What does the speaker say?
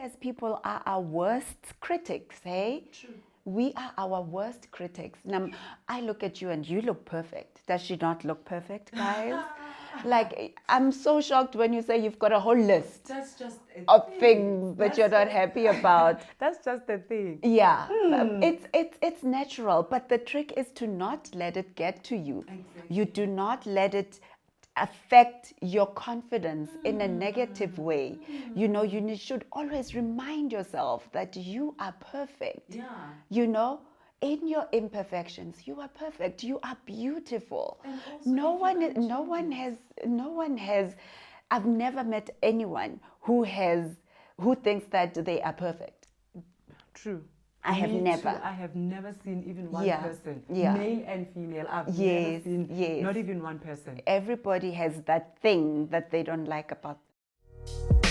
as people are our worst critics, hey? True. We are our worst critics. Now, I look at you and you look perfect. Does she not look perfect, guys? Like, I'm so shocked when you say you've got a whole list That's just a of thing. things that you're not happy about. That's just the thing. Yeah, it's natural, but the trick is to not let it get to you. Exactly. You do not let it affect your confidence in a negative way. You know, you should always remind yourself that you are perfect. Yeah. You know, in your imperfections, you are perfect. You are beautiful. And also if you No one has. I've never met anyone who thinks that they are perfect. True. I have Me never. Too. I have never seen even one Yeah, person, yeah. male and female. I've never Yes, seen yes. not even one person. Everybody has that thing that they don't like about them.